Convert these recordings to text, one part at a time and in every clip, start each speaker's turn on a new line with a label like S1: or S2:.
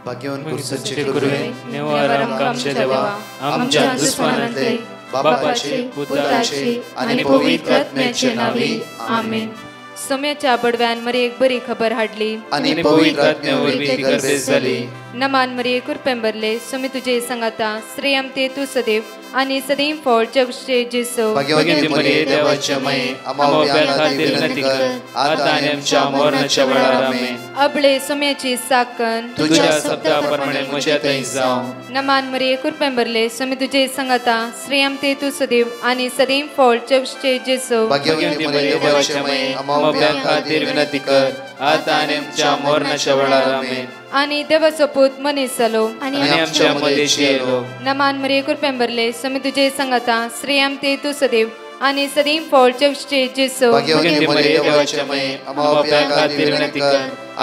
S1: भाग्यवान कुर्सचे गुरुवे
S2: निवार आमच्या देवा आमच्या दुश्मनांतले बापाचे पुत्राचे आणि पवित्र आत्म्याचे नावे आमेन.
S3: सोम्याच्या बडव्यान मरी एक बरी खबर हाडली
S1: आणि पवित्र आत्म्यावर भीती गर्देश झाली.
S3: नमान मरी कुरपेंबरले सोमी तुझे संगाता श्रेयम ते तू सदैव आणि सदैव फळ जगचे जेसो.
S1: भाग्यवती मरिये देवाच्या माये आम्हा खातीर विनंती कर आता आणि आमच्या मरणाच्या वेळार आमेन.
S3: अबळे सोम्याची साकन
S1: तुझ्या शब्दाप्रमाणे म्हज्या थंय जावं.
S3: नमान मरी कुरपेंबरले सोमी तुझे संगाता श्रेयम ते तू सदैव आणि सदैव फळ जगचे जेसो.
S1: भाग्यवती मरिये देवाच्या माये आम्हा खातीर विनंती कर आता आणि आमच्या मरणाच्या वेळार आमेन.
S3: आणि देवाचो पूत मनीस जालो
S1: आणि आमच्या मदेशी येलो.
S3: नमान मरी कुरपेंबरले सोमी तुझे संगाता श्रेयम ते तू सदैव आणि सदैव फळ जगचे जेसो.
S1: भाग्यवती मरिये देवाच्या माये आम्हा खातीर विनंती कर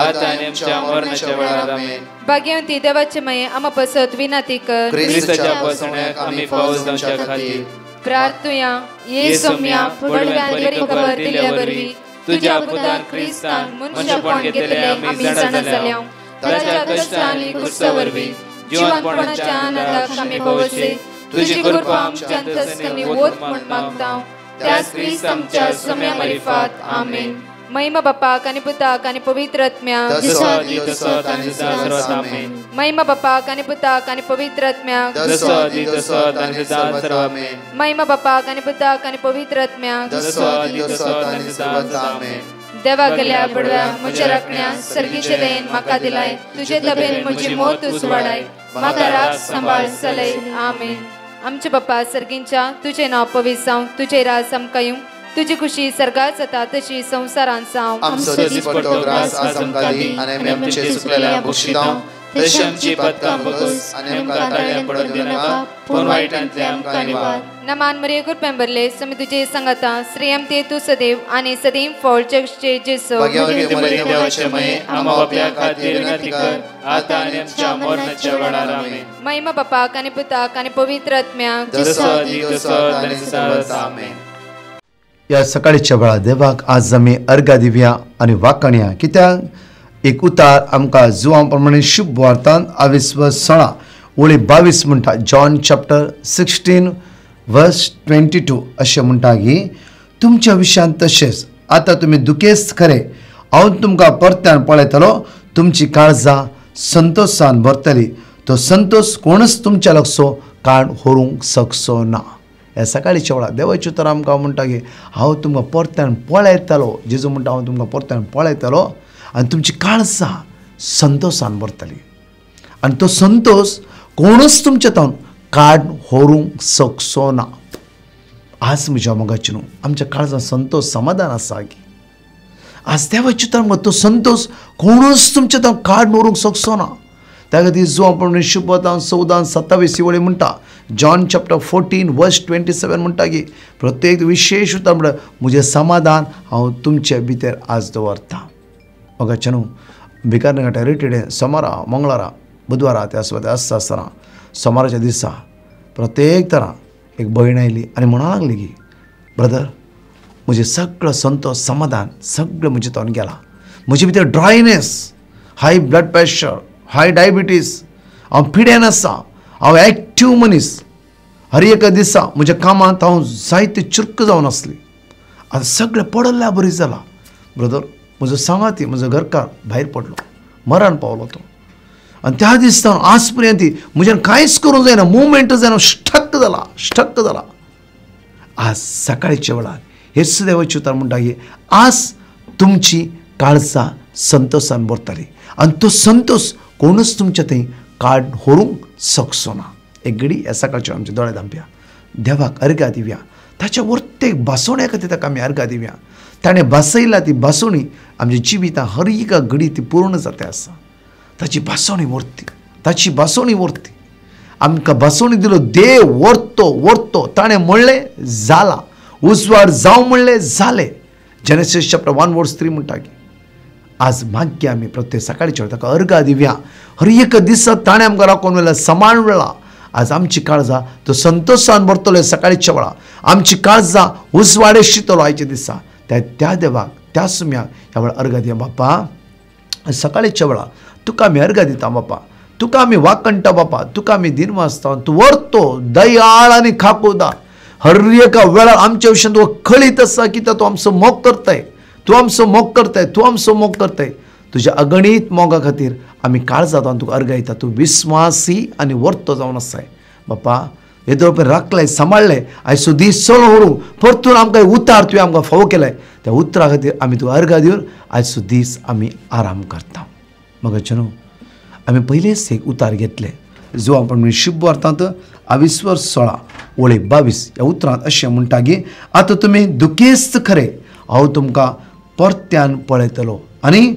S1: आता आणि आमच्या मरणाच्या वेळार आमेन.
S3: भाग्यवती देवाचे माये आम्हा पसत विनंती कर
S1: ख्रिस्ताच्या पासण्याक आम्ही पावस जावच्या खातीर
S3: प्रार्थुया. ये सोम्या बडव्यान बरी खबर दिल्या वरवी तुझ्या पुतान ख्रिस्तान मनुष्यपण घेतले आम्ही जाणा जाल्या. ताच्या कष्टांनी कुर्सावरवी जीवनपणाच्या आनंदाक आम्ही पावसे. तुझी कृपा आमच्या अंतस्करणी वोत म्हण मागता त्याच ख्रिस्त आमच्या सोम्या मरिफात आमेन. महिमा बापाक आणि पुताक आणि पवित्र आत्म्याक महिमा बापाक आणि पुताक आणि पवित्र आत्म्याक महिमा बापाक आणि पुताक आणि पवित्र आत्म्याक देवा गेल्या बडव्या म्हज्या राखण्या सर्गीचे देन म्हाका दिलाय. तुझे तबेन म्हजी मोत तूं वाडाय म्हाका राख सांबाळ चलय आमेन. आमचे बाप्पा सर्गींच्या तुझे नाव पवित्र जावं. तुझे राज आमकां येवं. तुझी खुशी सर्गात जाता तशी संसारांत जावं.
S1: आमचो दिसपट्टो ग्रास आज आमकां दी आनी आमी आमचे सुकलेल्या बक्षितांव तशी आमची पातकां बगस आनी आमकां ताळ्यां पडत दिनाका पूण वायटांतले आमकां निवार.
S3: नमान मरिये कुरपेंबरले सोमी तुझे संगाता श्रेयम ते तू सदैव आणि सदैव फळ जगचे जेसो.
S1: भाग्यवती मरिये देवाचे माये आम्हा बापया खातीर विनंती कर आता आनी आमच्या मरणाच्या वेळार आमेन.
S3: महिमा बापाक आणि पुताक आणि पवित्र आत्म्याक
S1: आमेन.
S4: या सकाळच्या वेळा देवाक आज आमी अर्घा दिवया आनी वाकणया कित्याक एक उतार आमकां जुवां प्रमाणे शुभ वार्तांत 22 ओळी 22 म्हणटा. जॉन चॅप्टर 16 वर्स 22 अशें म्हणटा की तुमच्या विशयान तशेंच आतां तुमी दुखेस्त खरे हांव तुमकां परत्यान पळयतलो. तुमची काळजां संतोशान भरतली. तो संतोष कोणूच तुमच्या लागसो काण व्हरूंक शकचो ना. ह्या सकाळच्या वेळा देवाचें उतर आमकां म्हणटा की हांव तुमकां परत्यान पळयतलो. जेजू म्हणटा हांव तुमकां परत्यान पळयतलो आनी तुमची काळजां संतोशान भरतली. आनी तो संतोष कोणूच तुमच्या तावन काड व्हरूंक शकचो ना. आज म्हज्या मोगाची न्हू आमच्या काळजां संतोष समाधान आसा की आज देवाचें उतर आमकां तो संतोष कोणूच तुमच्या तावन काड व्हरूंक शकचो ना. त्या खातीर जो आपण शुभ वार्तांत 14-27 वळी म्हणटा. जॉन चॅप्टर 14 वर्स 27 म्हणटा की प्रत्येक विशेष उतर म्हणटा म्हजें समाधान हांव तुमचे भितर आज दवरतां. मोगाचें न्हू भिकार घाटा रिटेडे सोमारा मंगळारा बुधवारा त्या सुवातेर आसता आसतना सोमाराच्या दिसा प्रत्येक तरां एक भयण आयली आनी म्हणूंक लागली की ब्रदर म्हजें सगळो संतोष समाधान सगळें म्हजे तावन गेला. म्हजे भितर ड्रायनेस हाय ब्लड प्रेशर हाय डायबिटीज हांव पिड्यान आसा. हांव एक्टीव मनीस हर एक दिसा म्हज्या कामांत हांव जायते चुरक जावन आसली. आतां सगळें पडल्या बरी जाला. ब्रदर म्हजो सांगाती म्हजो घरकार भायर पडलो मरण पावलो तो. आनी त्या दिसा आज पर्यंत म्हज्यान कांयच करूंक जायना. मुवमेंट जायना. स्टक जाला. आज सकाळच्या वेळार येसू देवाचें उतर म्हणटा की आज तुमची काळजां संतोशान भरतली आनी तो संतोष कोणूच तुमच्या थंय काड व्हरूंक शकचो ना. एक घडी ह्या सकाळच्या आमचे दोळे धांपया देवाक अर्घा दिवया. ताच्या प्रत्येक भासोण्या खातीर ताका आमी अर्घा दिवया. ताणें भासयला ती भासोणी आमच्या जिवितांत हर एक घडी ती पूर्ण जाता आसा. ताची भासोणी व्हरती आमकां भासोणी दिलो. देव व्हरतो ताणें म्हणलें जाला. उजवाड जावं म्हणलें जालें. जेनेसीस चॅप्टर 1 वर्स 3 म्हणटा की आज मागया आमी प्रत्येक सकाळच्या ताका अर्घा दिवया. हर एक दिसा ताणें आमकां राखून व्हेला सांबाळला. आज आमची काळजां तो संतोशान भरतलो. सकाळच्या वेळा आमची काळजां उजवाडे शितलो आयच्या दिसा त्या देवाक त्या सुम्याक ह्या वेळा अर्घा दिया. बापा सकाळच्या वेळा तुका आमी अर्घा दिता. बापा तुका आमी वाकणटा बापा, तुका आमी दिन वाचता, तूं व्हरतो दयाळ आनी खाकोदार. हर एका वेळार आमच्या विशयान तूं खळीत आसा, कित्याक तूं आमचो मोग करताय, तूं आमचो मोग करताय, तूं आमचो मोग करताय. तुज्या अगणीत मोगा खातीर आमी काळजात आनी तुका अर्गायता. तूं विस्वासी आनी वर्तो जावन आसाय बापा. येदो पण राखलाय, सांबाळले. आयचो दीस चलो व्हरूंक परतून आमकां उतार तुवें आमकां फावो केलाय. त्या उतरा खातीर आमी तुका अर्घ दिवन आयचो दीस आमी आराम करता. मगचो न्हू, आमी पयलेच एक उतार घेतले जो आपण शुभ वार्तांत 22:16-22 ह्या उतरांत अशें म्हणटा की आतां तुमी दुखेस्त खरे, हांव तुमकां परत्यान पळयतलो आनी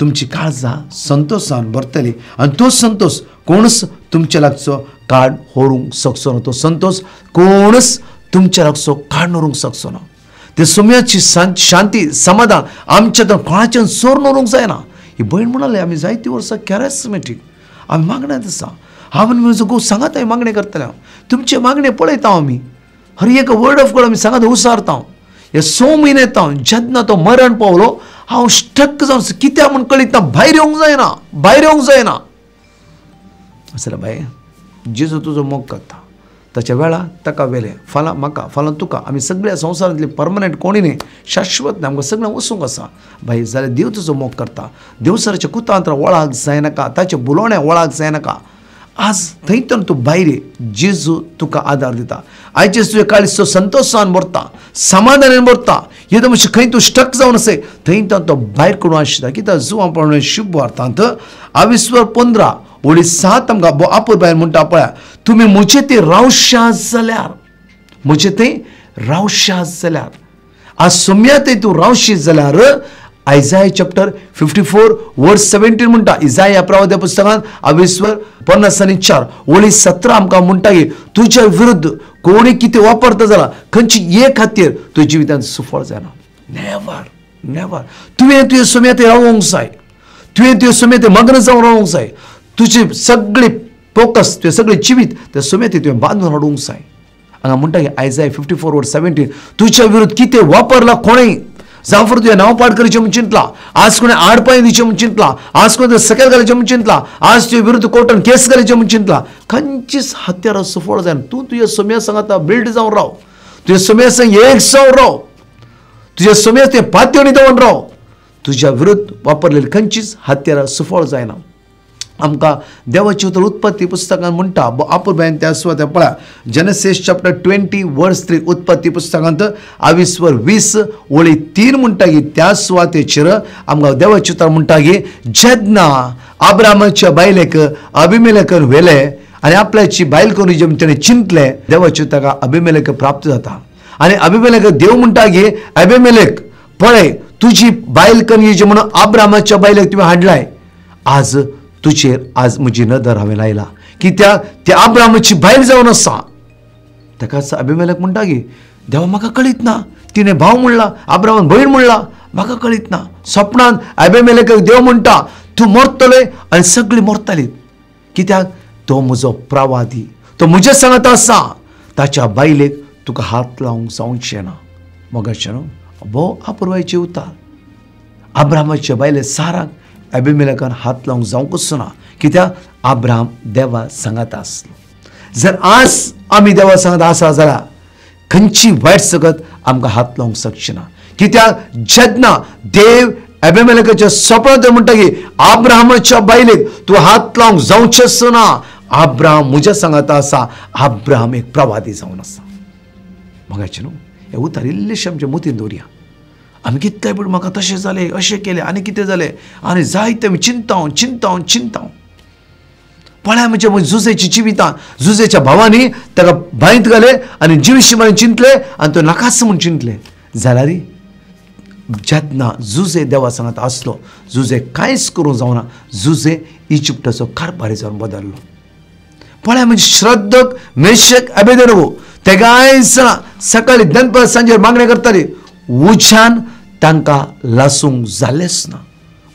S4: तुमची काळजां संतोशान भरतली. आनी तो संतोष कोणूच तुमच्या लागचो काड व्हरूंक शकचो ना. तो संतोष कोणूच तुमच्या लागचो काडून व्हरूंक शकचो ना. ते सोम्याची शांती समाधान आमच्या कोणाच्यान चोरून व्हरूंक जायना. ही भयण म्हणाली आमी जायतीं वर्सां कॅरिस्मेटीक आमी मागण्यांत आसा. हांव म्हजो गो सांगात हांवें मागणी करतले. तुमचे मागणे पळयता मी हर एक वर्ड ऑफ गॉड आमी सांगात उसारता. हे 6 म्हयने येता जेन्ना तो मरण पावलो हांव स्टक जावन कित्याक म्हूण कळीत ना. भायर येवंक जायना, भायर येवंक जायना. जाल्यार बाय जेजू तुजो मोग करता. ताच्या वेळा ताका वेले फाल्यां म्हाका फाल्यां तुका आमी सगळ्या संवसारांतली परमनंट कोणी न्ही, शाश्वत न्ही, आमकां सगळ्यांक वसूंक आसा. भाई जाल्यार देव तुजो मोग करता. देवसराच्या कुतांत्र वळाक जायनाका, ताच्या बुलोवण्या वळाक जायनाका. आज थंयतून तूं भायर जेजू तुका आदार दिता. आयचेच तुजे काळीचो संतोशान भरता, समाधानान भरता. येदो मातशें खंय तूं स्टक जावन आसय थंयतून तो भायर काडून आशिता. कित्याक जो आपण शुभ वार्तांत 22:15-7 आमकां आपूर बायल म्हणटा पळय, तुमी म्हजे थंय रावशात जाल्यार, म्हजे थंय रावशात जाल्यार. आज सोम्या थंय तूं रावशी जाल्यार आयजाया चॅप्टर 54:17 म्हणटा. इजाया प्रवाद्या पुस्तकांत 22:50-4 आमकां म्हणटा की तुज्या विरुद्ध कोणी कितें वापरता जाल्यार खंयची एक खातीर तुज्या जिवितांत सुफळ जायना. Never never. तुवें तुवें सोम्या थंय रावूंक जाय. तुवें तुवें सोम्या थंय मग्न जावन रावूंक जाय. तुजी सगळी फोकस तुवें सगळें जिवीत त्या सोम्या थंय तुवें बांदून हाडूंक जाय. हांगा म्हणटा की आयजाया 54:17 तुज्या विरुद्ध कितें वापरला कोणें जावं फर तुवें नांव पाड करचें म्हूण चिंतला, आज कोणें आडपांय दिवचें म्हूण चिंतला, आज कोणें सकयल घालचें म्हूण चिंतला, आज तुजे विरुद्ध कोर्टान केस घालचें म्हूण चिंतला, खंयचीच हत्यार सफळ जायना. तूं तुज्या सोम्या संग आतां बिल्ड जावन राव. तुज्या सोम्या संग एक जावन राव. तुज्या सोम्या तें पात्योनी दवरून राव. तुज्या विरुद्ध वापरलेली खंयचीच हत्यार सफळ जायना. आमकां देवाची उतर उत्पत्ती पुस्तकांत म्हणटा आपूर बायन त्या सुवातेर पळया. जेनेसीस चॅप्टर 20:3 उत्पत्ती पुस्तकांत 22:20 म्हणटा की त्या सुवातेचेर आमकां देवाची उतर म्हणटा की जेन्ना अब्रामाच्या बायलेक अभिमेलेकान व्हेले आनी आपल्याची बायल करून जेन्ना तेणें चिंतले देवाची उतर अभिमेलेक प्राप्त जाता. आनी अभिमेलेक देव म्हणटा की अभिमेलेक पळय तुजी बायल करून जे म्हणून अब्रामाच्या बायलेक तुवें हाडलाय, आज तुजेर आज म्हजी नदर हांवें लायला. कित्याक ते अब्रामाची बायल जावन आसा. ताकाच अभिमेलेक म्हणटा की देवा म्हाका कळीत ना. तिणें भाव म्हणला, अब्रामान भयण म्हणला, म्हाका कळीत ना. स्वप्नांत अभिमेलेक देव म्हणटा तूं मरतलें आनी सगळीं मरतलीं. कित्याक तो म्हजो प्रवादी, तो म्हजे सांगात आसा. ताच्या बायलेक तुका हात लावंक जावचें ना. मोगाचें न्हू भोव अपुरवायचें उतार. अब्रामाचे बायले साराक अभिमेलेकान हात लावंक जावंकच ना. कित्याक अब्राम देवा सांगात आसलो. जर आज आमी देवा सांगात आसा जाल्यार खंयची वायट सकत आमकां हात लावंक शकची ना. कित्याक जेन्ना देव अभिमेलेकाच्या स्वप्नांत म्हणटा की अब्रामाच्या बायलेक तूं हात लावंक जावचेंच ना. अब्राम म्हज्या सांगात आसा. अब्राम एक प्रवादी जावन आसा. मगाचें न्हू हे उतार इल्लेशें आमच्या मतीन दवरया. आमी कितले पूण म्हाका तशें जालें, अशें केलें आनी कितें जालें आनी जायते आमी चिंताव पळय म्हणजे जुजेची जिवितां जुजेच्या भावांनी ताका बांयत घाले आनी जिवीशी म्हणून चिंतले आनी तो नाकास म्हूण चिंतले जाल्यार जेन्ना जुजे देवा सांगात आसलो जुजे कांयच करूं जावना. जुजे इजिप्टाचो कारभारी जावन बदल्लो. पळय म्हणजे श्रद्धक मेशक अबेदेनेगो ते कांयच जाणा सकाळी दनपार सांजेर मागणी करताली. उज्यान तांकां लासूंक जालेंच ना.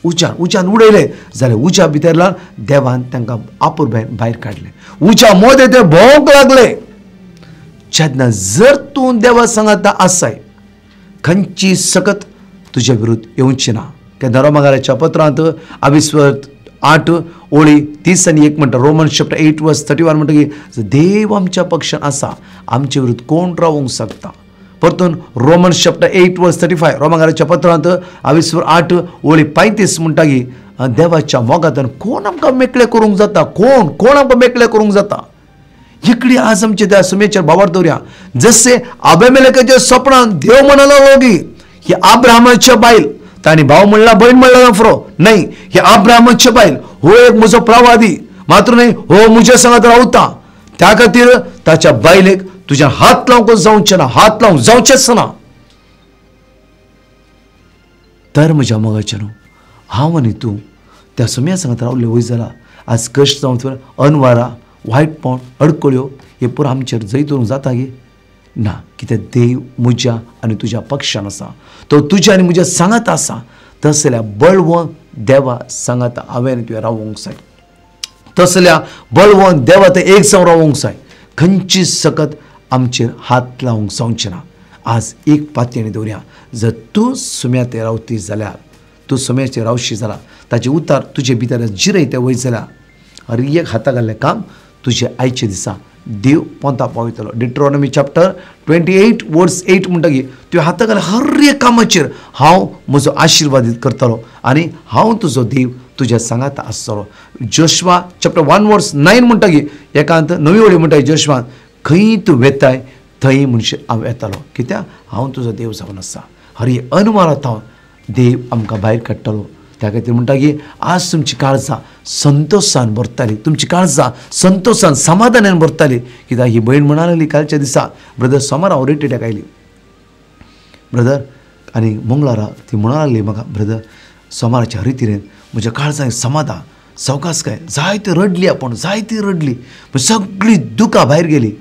S4: उज्यान उडयले जाल्यार उज्या भितरल्यान देवान तांकां आपूर भायर काडले. उज्या मोदे ते भोंवंक लागले. जेन्ना जर तूं देवा सांगात आसाय खंयची सकत तुजे विरुद्ध येवची ना. ते धर्मगाराच्या पत्रांत 8 ओळी 30 आणि 1 म्हणटा. रोमन्स चॅप्टर 8 वर्स 31 म्हणटा की देव आमच्या पक्षान आसा, आमचे विरुद्ध कोण रावूंक शकता. परतून रोमन्स चॅप्टर 8 वर्स 35 रोमांकाराच्या पत्रांत 8 ओळी 35 म्हणटा की देवाच्या मोगातून कोण आमकां मेकळे करूंक जाता, कोण आमकां मेकळे करूंक जाता. इकडे आज आमचे त्या सुमेचेर बाबार दवरया. जसे अबेमेलेकाच्या स्वप्नांत देव म्हणालो लोगी ही अब्राहमाच्या बायल, ताणी भाव म्हणला बहीण म्हणला नफरो नाही, हे अब्राहमाच्या बायल हो एक म्हजो प्रवादी मात्र नाही हो म्हज्या संगात रावता. त्या खातीर ताच्या बायलेक तुज्या हात लावंक जावचें ना, हात लावंक जावचेंच ना. तर म्हज्या मोगाचें न्हू, हांव आनी तूं त्या सुम्या संगात रावले वय जाला. आज कश्ट जावं अनवारा वायटपण अडकळ्यो हे पुरो आमचेर जैत दवरूंक जाता गे ना. कित्याक देव म्हज्या आनी तुज्या पक्षान आसा, तो तुज्या आनी म्हज्या सांगात आसा. तसल्या बळवंत देवा सांगात हांवें आनी तुवें रावूंक जाय. तसल्या बळवंत देवा ते एक जावन रावूंक जाय. खंयची सकत आमचेर हात लावंक जावचें ना. आज एक पातयेणी दवरया. जर तूं सुम्या ते रावती जाल्यार, तूं सुम्याचेर रावशी जाल्यार ताचे उतार तुजे भितर जिरयते वय जाल्यार हर एक हाता घाल्लें काम तुजे आयचे दिसा देव पोंता पावयतलो. डिट्रोनॉमी चॅप्टर 28 वर्स 8 म्हणटा की तुवें हाता घाल्या हर एक कामाचेर हांव म्हजो आशिर्वादीत करतलो आनी हांव तुजो देव तुज्या सांगात आसतलो. जोशवा चॅप्टर 1 वर्स 9 म्हणटा की एकांत नवी ओळी म्हणटा जोशवान खंय तूं वेताय थंय म्हणचे हांव येतालो, कित्याक हांव तुजो देव जावन आसा. हर एक अनवरात हांव देव आमकां भायर काडटलो. त्या खातीर म्हणटा की आज तुमची काळजां संतोशान भरताली, तुमची काळजां संतोशान समाधानान भरताली. कित्याक ही भयण म्हणा लागली कालच्या दिसा ब्रदर सोमार हांव रेटेड्याक आयली ब्रदर आनी मंगळारा ती म्हणा लागली म्हाका ब्रदर सोमाराच्या हरितिरेन म्हज्या काळजां समाधान सवकासकाय जायती रडली, आपण जायती रडली, सगळी दुखां भायर गेली.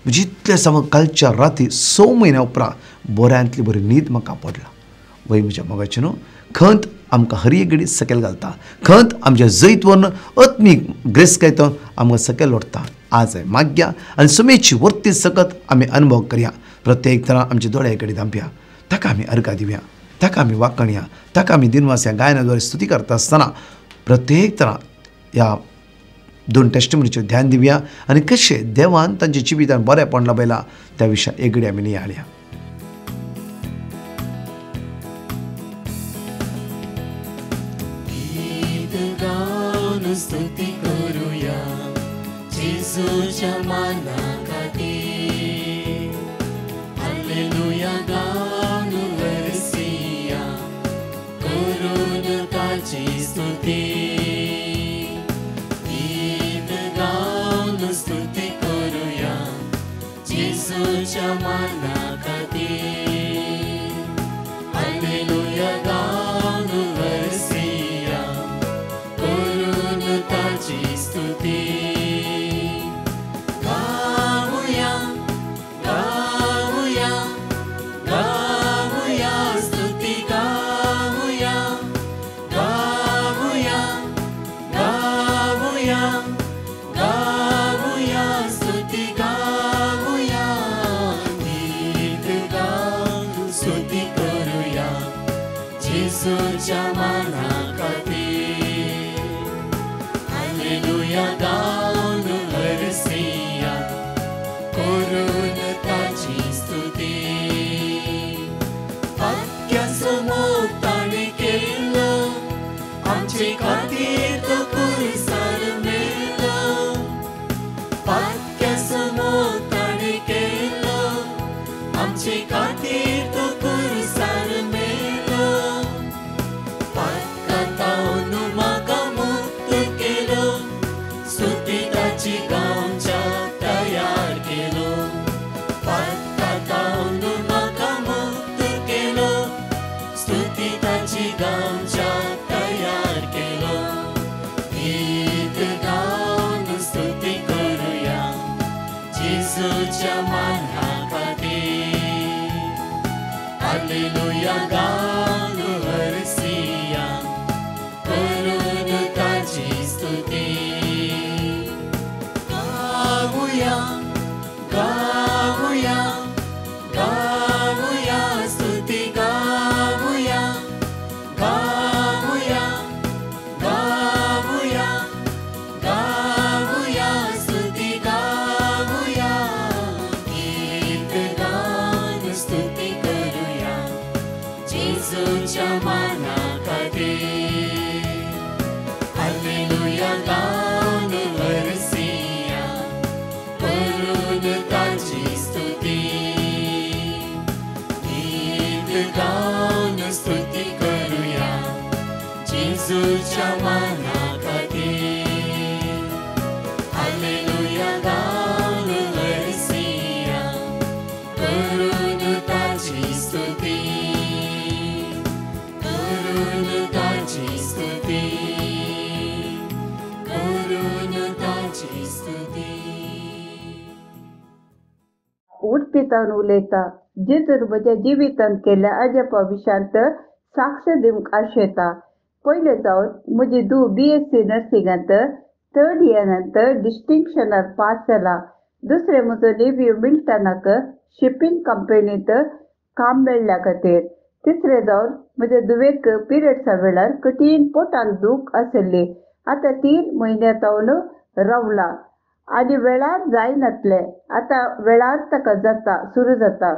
S4: म्हणजे इतलें समज कालच्या राती 6 म्हयन्या उपरांत बऱ्यांतली बरी न्हीद म्हाका पडला. वय म्हज्या मोगाचें न्हू, खंत आमकां हर एक घडी सकयल घालता, खंत आमच्या जैत व्हरून अत्मीक ग्रेसकायतो आमकां सकयल व्हरता. आज माग्या आनी सुमेची वर्ती सकत आमी अनुभव करया. प्रत्येक तरां आमचे दोळे कडेन धांपया, ताका आमी अर्घा दिवया, ताका आमी वाखणया, ताका आमी दिनवास ह्या गायनाद्वारे स्तुती करता आसतना प्रत्येक तरां ह्या 2 टेस्टिमनीचेर ध्यान दिवया आनी कशें देवान तांच्या जिवितान बरेंपण लाभयलां त्या विशयान एक घडी आमी नियाळया.
S5: स्तुती करूया जेजूच्या माना खातीर, हालेलुया गाऊन वरसिया करून ताची स्तुती. गीत गाऊन स्तुती करूया जेजूच्या माना खातीर, हालेलुया गाऊन वरसिया ताची स्तुती. गाऊया गाऊया गाऊया स्तुती गाऊया गाऊया गाऊया गाऊया स्तुती गाऊया. गीत गाऊन स्तुती करूया जेजूच्या माना खातीर, हालेलुया गाऊन वरसिया करून ताची स्तुती. पातक्याचो मोग ताणें केल्लो आमचे खातीर तो कुरसार मेलो. पातक्याचो मोग ताणें केल्लो आमचे खातीर तो कुरसार मेलो. पातकातावन म्हाका स्तुती ताची गावच्या तयार केलो. पातकातावन म्हाका मुक्त केलो, स्तुती ताची गावच्या तयार केलो. गीत गाऊन स्तुती करूया जेजूच्या माना खातीर, हालेलुया गाऊन वरसिया करून ताची स्तुती. गाऊया गाऊया गाऊया स्तुती गाऊया गाऊया गाऊया जेजूच्या माना खातीर हालेलुया गाऊन हरसिया करून ताची स्तुती गीत गाऊन स्तुती करूया जेजूच्या माना खातीर हालेलुया गाऊन हरसिया करून ताची स्तुती करून ताची स्तुती करून ताची स्तुती
S6: उठपितान उलयता जेजून म्हज्या जिवितांत केल्या अजप विशांत साक्ष दिवंक आशेता. पयले जावन म्हजी धूव BSc नर्सिंगांत 3rd इयरांत डिस्टिंक्शनार पास जाला. दुसरे म्हजो नेव्ह्यू मिल्टनाक शिपींग कंपनींत काम मेळ्ळ्या खातीर. तिसरे जावन म्हज्या धुवेक पिरियड्सा वेळार कठीण पोटांत दूख आसली. आतां 3 म्हयने जावन रावला आनी वेळार जायनातले. आतां वेळार ताका जाता सुरू जाता.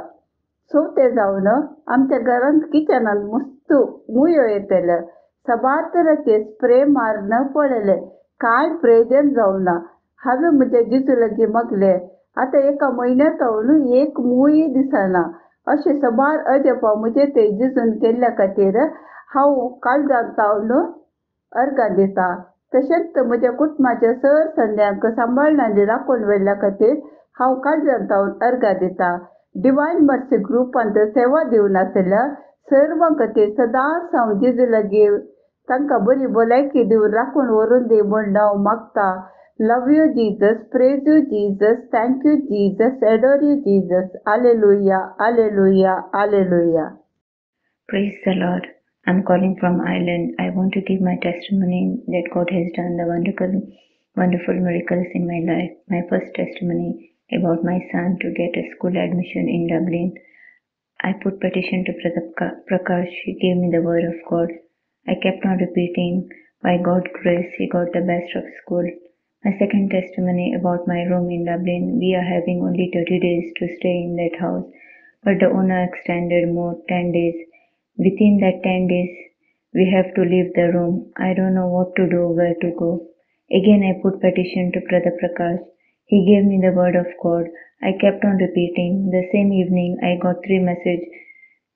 S6: चवथे जावन आमच्या घरांत किचनांत मस्त मुयो येतले. सबार तरांचे स्प्रे मारन पळयले, कांय प्रेजन जावना. हांवें म्हज्या जेजू लागीं मागलें. आतां 1 म्हयन्या जावन एक मूय दिसना. अशें सबार अजपा म्हजे ते जेजून केल्ल्या खातीर हांव काळजांत जावन अर्गां दिता. तशेंच म्हज्या कुटुंबाच्या सर संद्यांक सांबाळून राखून व्हेल्ल्या खातीर हांव काळजांत जावन अर्गां दिता. डिवायन मर्सी ग्रुपांत सेवा दिवन आसल्या सर्वां खातीर सदांच हांव जेजू लागीं तांकां बरी भलायकी दिवन राखून व्हरून दी म्हूण हांव मागता. Love you Jesus, praise you Jesus, thank you Jesus, adore you Jesus. Hallelujah, hallelujah, hallelujah.
S7: Praise the Lord. I'm calling from Ireland. I want to give my testimony that God has done the wonderful miracles in my life. My first testimony about my son to get a school admission in Dublin. I put petition to Brother Prakash. He gave me the word of God. I kept on repeating. By God's grace, he got the best of school. My second testimony about my room in Dublin. We are having only 30 days to stay in that house, but the owner extended more 10 days. Within that 10 days, we have to leave the room. I don't know what to do, where to go. Again, I put petition to Brother Prakash. He gave me the word of God. I kept on repeating. The same evening, I got 3 messages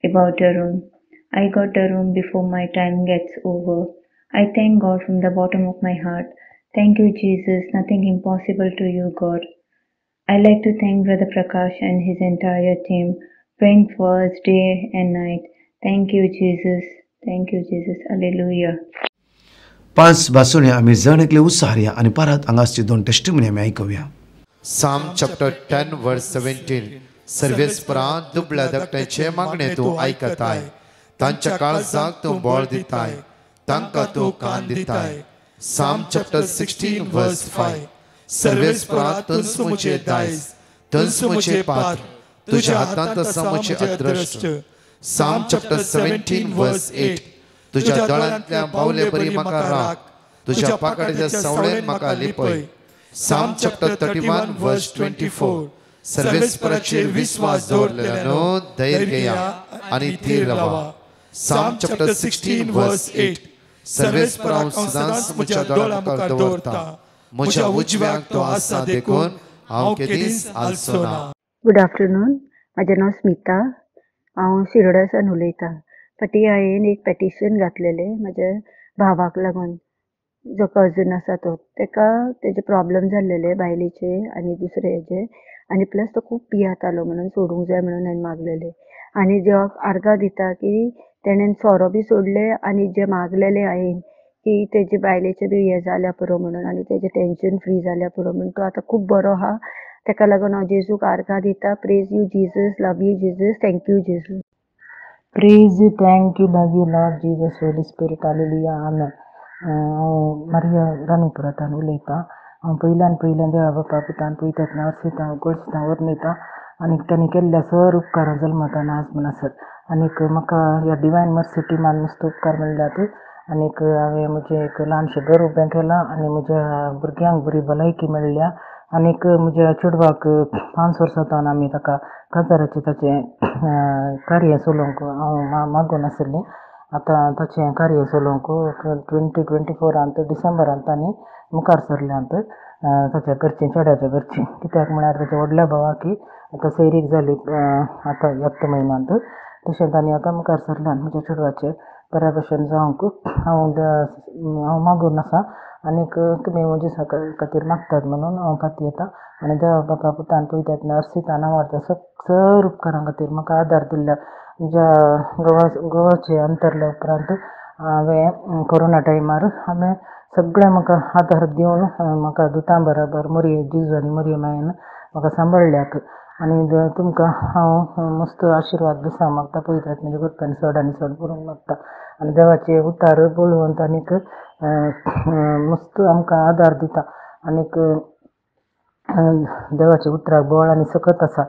S7: about the room. I got the room before my time gets over. I thank God from the bottom of my heart. Thank you, Jesus. Nothing impossible to you, God. I like to thank Brother Prakash and his entire team, praying for us day and night. Thank you, Jesus. Thank you, Jesus. Hallelujah.
S4: 5 भासुणी आमी जण एकले उत्साहया आनी परत हांगासची 2 testimony आमी आयकुया.
S1: Psalm chapter 10 verse 17. सर्वेस्परां दुबळ्या धाकट्याचे मागणे तूं आयकताय. तांच्या काळजाक तूं बोळ दिताय. तांकां तूं कान दिताय. Psalm chapter 16 verse 5. सर्वेस्परां तंस मुझे दायज, तंस मुझे पात्र, तुझ्या हातांत आसा मुझे अदृश्ट. Psalm chapter 17 verse 8. तुझ्या दोळ्यांतल्या बावले बरी म्हाका राख, तुझ्या पाकड्याच्या सावळेन म्हाका लिपय. Psalm chapter 31 verse 24. सर्वेस्पराचेर विश्वास दवरलेल्यानो धैर्य घेया आनी थीर रावा. Psalm chapter 16 verse 8. सर्वेस्परां सदांच म्हज्या दोळ्यां मुखार दवरता, म्हज्या उजव्याक तो आसा देखून हांव केदीस आलसो ना.
S8: Good afternoon. म्हजें नांव स्मिता. हांव शिरोडासान उलयतां. फाटीं हांवें एक पेटिशन घातलेलें म्हज्या भावाक लागून, जो कजन आसा तो. ताका तेजे प्रॉब्लम जाल्लेले बायलेचे आनी दुसरे हेजे, आनी प्लस तो खूब पियातालो म्हणून सोडूंक जाय म्हणून हांवें मागलेलें. आनी देवाक आर्गां दिता की तेणेन सोरो बी सोडले आनी जे मागलेलें हांवें की तेजे बायलेचें बी हें जाल्या पुरो म्हणून, आनी तेजें टेन्शन फ्री जाल्या पुरो म्हणून. तो आतां खूब बरो आहा. ताका लागून हांव जेजूक आर्गां दिता. Praise you Jesus, love you Jesus, thank you जेजू.
S9: Praise you, thank you, love you Lord Jesus, holy spirit. Hallelujah, amen. हांव मारिया राणीपुरांतल्यान उलयतां. हांव पयल्यान देवा बापा पुतान पयतात नार्सितां उगडसितां वर्णयतां. आनीक तांणी केल्ल्या सर उपकारां जल्मतां आज म्हण आसत. आनीक म्हाका ह्या डिवायन मर्सी टिमान मस्त उपकार मेळ्ळ्यात. आनीक हांवें म्हजें एक ल्हानशें घर उबें केलां आनी म्हज्या भुरग्यांक बरी भलायकी मेळ्ळ्या. आनीक म्हज्या चेडवाक 5 वर्सां आमी ताका काजाराचें ताचें कार्य चलोवंक हांव मागून आशिल्लें. आतां ताचें कार्य चलोवंक 2024 डिसेंबरांत तांणी मुखार सरल्यांत ताच्या घरचीं चेड्याच्या घरचीं. कित्याक म्हळ्यार ताच्या व्हडल्या भावाकी आतां सैरीक जाली आतां येत्या म्हयन्यांत. तशेंच आनी आतां मुखार सरल्यान म्हज्या चेडवाचें बऱ्या भशेन जावंक हांव मागून आसा. आनीक तुमी म्हज्या खातीर मागतात म्हणून हांव फाटीं येता. आनी देवा बापा पुतान पळयता तेन्ना अर्सिता नांवार सर उपकारां खातीर म्हाका आदार दिल्ल्या ज्या घोवाचें अंतरल्या उपरांत हांवें कोरोना टायमार हांवें सगळें म्हाका आदार दिवन म्हाका दुतां बराबर मोरये जिजू आनी मोरये मायेन म्हाका सांबाळल्याक. आनी तुमकां हांव मस्त आशिर्वाद दिसा मागता. पळयतात म्हज्या कृपेन चड आनी चड बरोवंक मागता. आनी देवाचे उतार बळवंत आनीक मस्त आमकां आदार दिता. आनीक देवाच्या उतराक बळ आनी सकत आसा.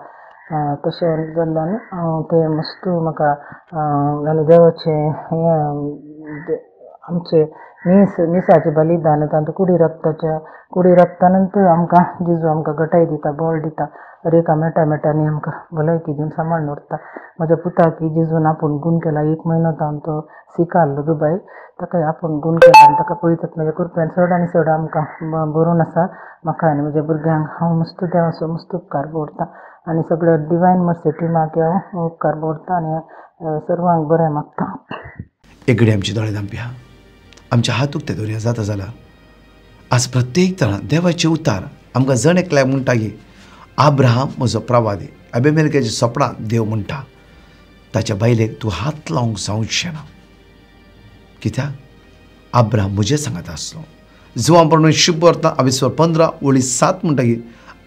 S9: तशें जाल्ल्यान तें मस्त म्हाका आनी देवाचें हें आमचें मिसाचें बलिदान तातूंत कुडी रक्तानंत आमकां जिजू आमकां घटाय दिता, बळ दिता. रेका मेटांनी आमकां भलायकी दिवन सांबाळून उरता. म्हज्या पुताक जिजून आपूण गूण केला. 1 म्हयनो जावन तो शिका आसलो दुबय. ताका आपूण गूण केला आनी ताका पळयतात म्हज्या कृपेन चड आनी चड आमकां बरोवन आसा. म्हाका आनी म्हज्या भुरग्यांक हांव मस्त देवाचो मस्त उपकार दवरता. आनी सगळ्या डिवायन मर्सी टिमाक हांव उपकार दवरता आनी सर्वांक बरें मागता.
S4: एक घडी आमची दोळे धांपया. आमच्या हात उक्ते दवरया जाता जाल्यार. आज प्रत्येक तरान देवाचे उतार आमकां जण एकल्याक म्हणटा की आब्राहाम म्हजो प्रवादी. अबेमेलेकाच्या सपनांत देव म्हणटा ताच्या बायलेक तूं हात लावंक जावचें ना. कित्याक आब्राहाम म्हजे सांगात आसलो. जुवां प्रमाणे शुभ वर्तां 22:15-7 म्हणटा की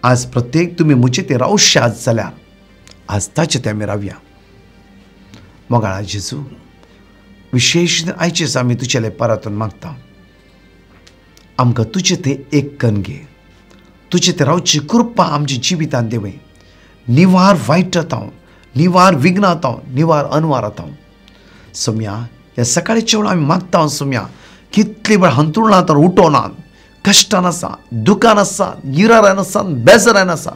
S4: आज प्रत्येक तुमी म्हजे ते रावशात जाल्यार आज ताचे ते आमी रावया. मोगाळा जेजू, विशेष आयचेच आमी तुजेले परतून मागता. आमकां तुजे ते एक कन घे. तुजे ते रावची कृपा आमच्या जिवितांत देवय. निवार वायटांत निवार विघ्नांत निवार अनवारांत सोम्या ह्या सकाळच्या वेळा आमी मागता. सोम्या कितली वेळ हंतरुणांत उठोनात, कश्टान आसा, दुखान आसा, निरारान आसा, बेजारान आसा.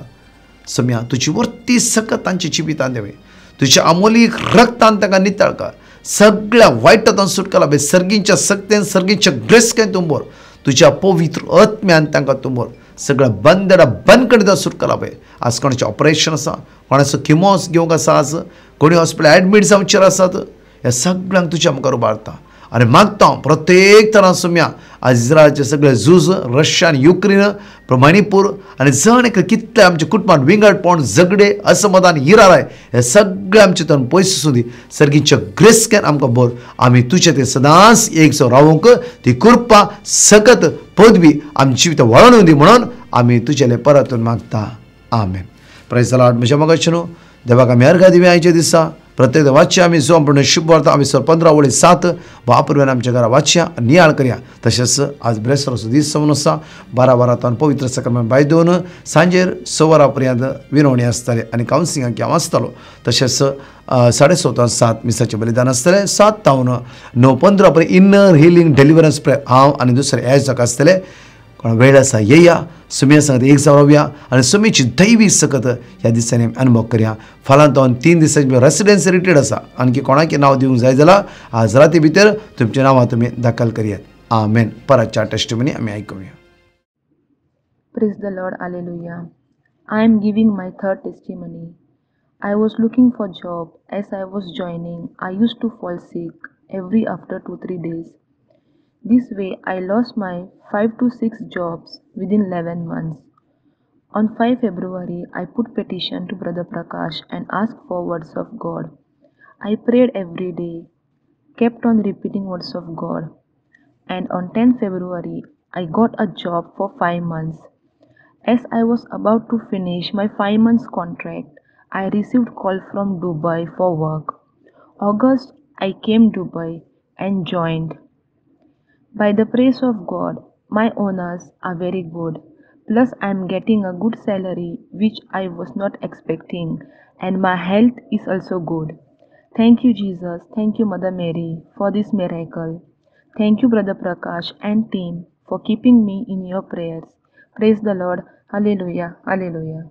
S4: सोम्या तुजी वर्ती सकत तांच्या जिवितांत देवय. तुज्या अमोलीक रक्तान तांकां नितळ कर. सगळ्या वायटांत सुटका लाभ. सर्गींच्या सक्तेन सर्गींच्या ग्रेस्केन तुंबोर. तुज्या पवित्र आत्म्यान तांकां तुंबोर. सगळ्या बंदडा बंद करीत सुटका लाभ. आज कोणाचें ऑपरेशन आसा, कोणाचो किमोस घेवंक आसा, आज कोणी हॉस्पिटल एडमीट जावचेर आसात. ह्या सगळ्यांक तुज्या आमकां उबारता आनी मागता प्रत्येक तरान सोम्या आज इस्रायलचे सगळे झूज, रशिया आनी युक्रेन, मणिपूर आनी जण कितले आमच्या कुटुंबात विंगडपण, झगडे, असमाधान, हिराराय हे सगळे आमचे तन पयस सुदी सर्गीच्या ग्रेस्केन आमकां बोर. आमी तुजे ते सदांच एक सो रावूंक ती कृपा सकत पदवी आमची जिवितां वळोवन दी म्हणून आमी तुजेले परतून मागता. आमेन. Praise the Lord. म्हज्या मोगाचे न्हू देवाक आमी अर्घ दिवया आयच्या दिसा. प्रत्येक वाचया आमी संपूर्ण शुभ वार्ता 15:7 वापरवेन आमच्या घरा वाचया, नियाळ करया. तशेंच आज ब्रेस्ताराचो दीस जावन आसा. 12 पवित्र सक्रमेंट बायदून सांजेर 6 पर्यंत विनवणी आसतले आनी कावन्सिलिंगाक हांव आसतलो. तशेंच 6:30 मिसाचें बलिदान आसतलें. 7 ते 9:15 पर्यंत इनर हिलींग डिलिव्हरन्स प्रेयर हांव आनी दुसरे एजक आसतले. कोण वेळ आसा येया, सुमया सांगता एक जावन रावया आनी सुमीची दैवी सकत ह्या दिसांनी अनुभव करया. फाल्यां तो 3 दिसांची रेसिडेन्सी रिट्रीट आसा. आणखी कोणाकी नांव दिवंक जाय जाल्यार आज राती भितर तुमचें नांवां तुमी दाखल करयात. आमेन. परतच्या टेस्टिमनी आमी आयकुया.
S10: Praise the Lord, Alleluia. I am giving my third testimony. I was looking for job. As I was joining, I used to fall sick every after 2-3 days. This way, I lost my 5 to 6 jobs within 11 months. On 5 February, I put petition to Brother Prakash and asked for words of God. I prayed every day, kept on repeating words of God. And on 10 February, I got a job for 5 months. As I was about to finish my 5 months contract, I received call from Dubai for work. August, I came Dubai and joined. By the praise of God, my owners are very good. Plus, I am getting a good salary which I was not expecting, and my health is also good. Thank you, Jesus. Thank you, Mother Mary, for this miracle. Thank you, Brother Prakash and team, for keeping me in your prayers. Praise the Lord. Hallelujah hallelujah.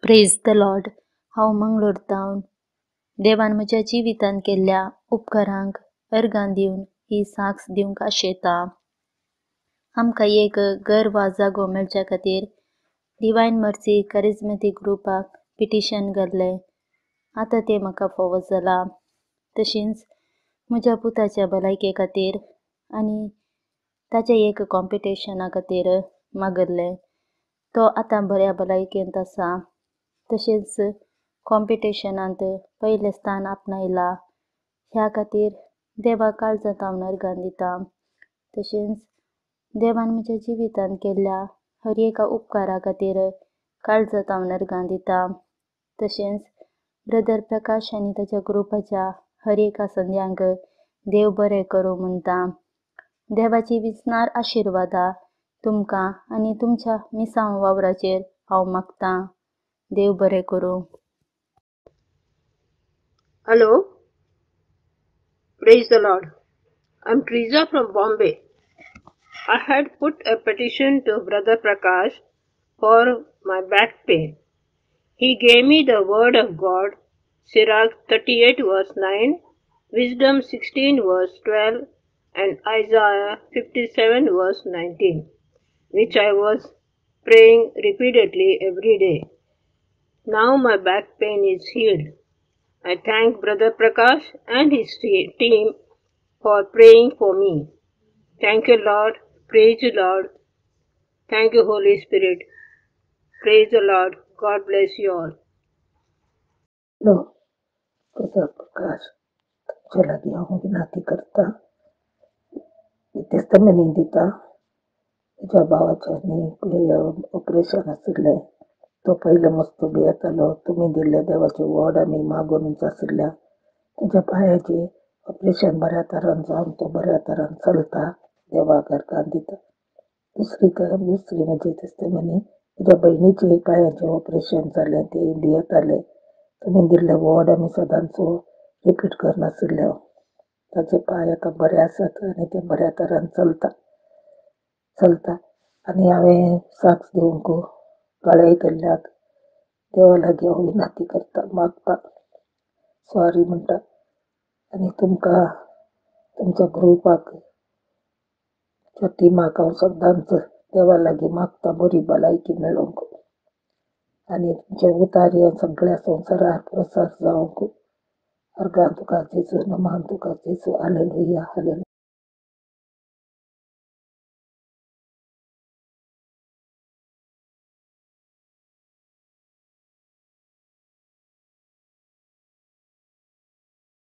S7: Praise the Lord. हांव मंगळूरतावन देवान म्हज्या जिवितान केल्ल्या उपकारांक अर्गां दिवन ही साक्ष दिवंक आशेता. आमकां एक घर वा जागो मेळच्या खातीर डिवायन मर्सी करिझमॅटीक ग्रुपाक पिटिशन घातलें. आतां तें म्हाका फावो जाला. तशेंच म्हज्या पुताच्या भलायके खातीर आनी ताच्या एक कॉम्पिटिशना खातीर मागल्लें. तो आतां बऱ्या भलायकेंत आसा. तशेंच कॉम्पिटिशनांत पयलें स्थान आपणायलां. ह्या खातीर देवाक काळजांत हांव अर्गां दितां. तशेंच देवान म्हज्या जिवितान केल्ल्या हर एका उपकारा खातीर काळजांत हांव अर्गां दितां. तशेंच ब्रदर प्रकाश आनी ताच्या ग्रुपाच्या हर एका संद्यांक देव बरें करूं म्हणटा. देवाची विस्नार आशिर्वादा तुमकां आनी तुमच्या मिसांव वावराचेर हांव मागतां. देव बरें करूं.
S11: Hello, praise the Lord. I'm Teresa from Bombay. I had put a petition to Brother Prakash for my back pain. He gave me the word of God, Sirach 38 verse 9, Wisdom 16 verse 12, and Isaiah 57 verse 19, which I was praying repeatedly every day. Now my back pain is healed. I thank Brother Prakash and his team for praying for me. Thank you, Lord. Praise the Lord. Thank you, Holy Spirit. Praise the Lord. God bless you all.
S12: Hello, brother Prakash, तुमच्या लागीं हांव विनंती करतां. Testimony दिता. म्हज्या भावाचें न्ही operation आशिल्लें. तो पयलो मस्तो येतालो. तुमी दिल्ले देवाचे वॉर्ड आमी मागूनच आशिल्ल्या. ताच्या पांयाचें ऑपरेशन बऱ्या तरान जावन तो बऱ्या तरान चलता. देवाक अर्गां दिता. दुसरी म्हजी टेस्टमनी म्हज्या भयणीचें पांयाचें ऑपरेशन जालें. ते इंडियेंत आले. तुमी दिल्ले वॉर्ड आमी सदांच रिपीट करनाशिल्ले. ताचे पांय आतां बरे आसात आनी ते बऱ्या तरान चलता. आनी हांवें साक्ष दिवंक गळाय केल्ल्याक देवा लागीं हांव विनंती करतां, मागतां, सॉरी म्हणटा. आनी तुमकां तुमच्या ग्रुपाक त्या टिमाक हांव सदांच देवा लागीं मागतां बरी भलायकी मेळोवंक आनी तुमचे उतार हे सगळ्या संवसाराक प्रसार जावंक. अर्गां तुका जेजू, नमान तुका जेजू. Hallelujah hallelujah.